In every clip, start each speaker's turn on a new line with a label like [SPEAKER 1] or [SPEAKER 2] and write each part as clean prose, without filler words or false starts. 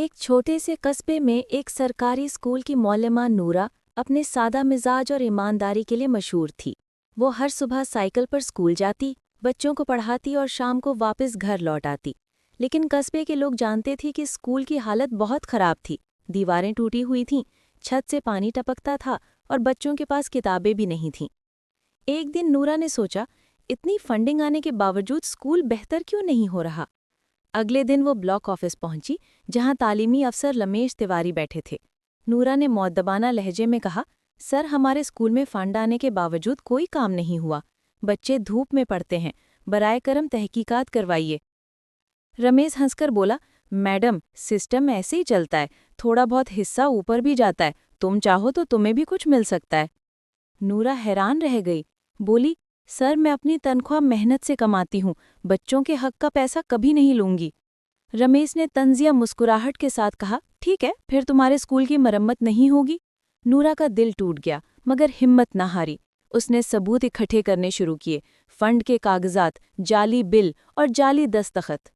[SPEAKER 1] एक छोटे से कस्बे में एक सरकारी स्कूल की मौलमा नूरा अपने सादा मिजाज और ईमानदारी के लिए मशहूर थी। वो हर सुबह साइकिल पर स्कूल जाती, बच्चों को पढ़ाती और शाम को वापस घर लौट आती। लेकिन कस्बे के लोग जानते थे कि स्कूल की हालत बहुत खराब थी। दीवारें टूटी हुई थीं, छत से पानी टपकता था और बच्चों के पास किताबें भी नहीं थीं। एक दिन नूरा ने सोचा, इतनी फंडिंग आने के बावजूद स्कूल बेहतर क्यों नहीं हो रहा। अगले दिन वो ब्लॉक ऑफिस पहुंची, जहां तालीमी अफसर रमेश तिवारी बैठे थे। नूरा ने मौद्दबाना लहजे में कहा, सर, हमारे स्कूल में फंड आने के बावजूद कोई काम नहीं हुआ। बच्चे धूप में पढ़ते हैं, बराए करम तहकीकात करवाइए। रमेश हंसकर बोला, मैडम, सिस्टम ऐसे ही चलता है, थोड़ा बहुत हिस्सा ऊपर भी जाता है, तुम चाहो तो तुम्हें भी कुछ मिल सकता है। नूरा हैरान रह गई, बोली, सर, मैं अपनी तनख्वाह मेहनत से कमाती हूँ, बच्चों के हक का पैसा कभी नहीं लूंगी। रमेश ने तंजिया मुस्कुराहट के साथ कहा, ठीक है, फिर तुम्हारे स्कूल की मरम्मत नहीं होगी। नूरा का दिल टूट गया, मगर हिम्मत न हारी। उसने सबूत इकट्ठे करने शुरू किए, फंड के कागजात, जाली बिल और जाली दस्तखत।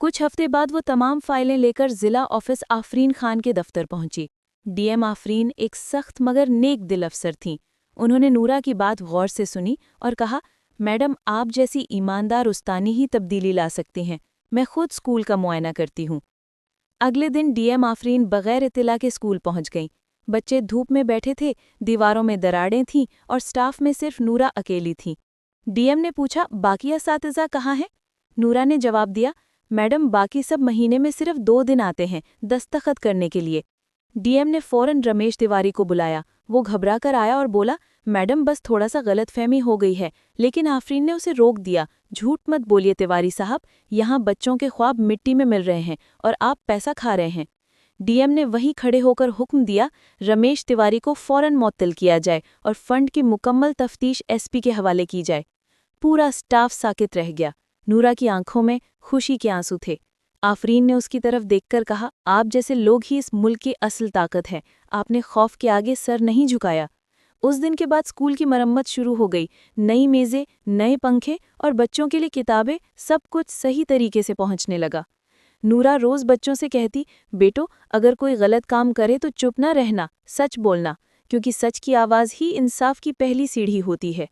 [SPEAKER 1] कुछ हफ्ते बाद वो तमाम फाइलें लेकर जिला ऑफिस आफरीन खान के दफ्तर पहुंची। डीएम आफरीन एक सख्त मगर नेक दिल अफसर थीं। उन्होंने नूरा की बात गौर से सुनी और कहा, मैडम, आप जैसी ईमानदार उस्तानी ही तब्दीली ला सकती हैं। मैं खुद स्कूल का मुआयना करती हूँ। अगले दिन डीएम आफरीन बगैर इत्तला के स्कूल पहुंच गईं। बच्चे धूप में बैठे थे, दीवारों में दरारें थीं और स्टाफ में सिर्फ नूरा अकेली थी। डीएम ने पूछा, बाकी असातिज़ा कहाँ हैं? नूरा ने जवाब दिया, मैडम, बाकी सब महीने में सिर्फ 2 दिन आते हैं दस्तखत करने के लिए। डीएम ने फौरन रमेश तिवारी को बुलाया। वो घबरा कर आया और बोला, मैडम, बस थोड़ा सा गलतफहमी हो गई है। लेकिन आफरीन ने उसे रोक दिया, झूठ मत बोलिए तिवारी साहब, यहाँ बच्चों के ख्वाब मिट्टी में मिल रहे हैं और आप पैसा खा रहे हैं। डीएम ने वहीं खड़े होकर हुक्म दिया, रमेश तिवारी को फौरन मुअत्तल किया जाए और फंड की मुकम्मल तफ्तीश एसपी के हवाले की जाए। पूरा स्टाफ साकित रह गया। नूरा की आंखों में खुशी के आंसू थे। आफरीन ने उसकी तरफ देखकर कहा, आप जैसे लोग ही इस मुल्क की असल ताकत है। आपने खौफ के आगे सर नहीं झुकाया। उस दिन के बाद स्कूल की मरम्मत शुरू हो गई। नई मेज़ें, नए पंखे और बच्चों के लिए किताबें, सब कुछ सही तरीके से पहुंचने लगा। नूरा रोज़ बच्चों से कहती, बेटो, अगर कोई गलत काम करे तो चुप न रहना, सच बोलना, क्योंकि सच की आवाज़ ही इंसाफ की पहली सीढ़ी होती है।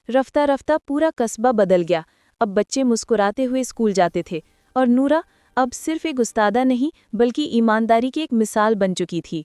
[SPEAKER 1] रफ्ता रफ्ता पूरा कस्बा बदल गया। अब बच्चे मुस्कुराते हुए स्कूल जाते थे और नूरा अब सिर्फ एक उस्तादा नहीं बल्कि ईमानदारी की एक मिसाल बन चुकी थी।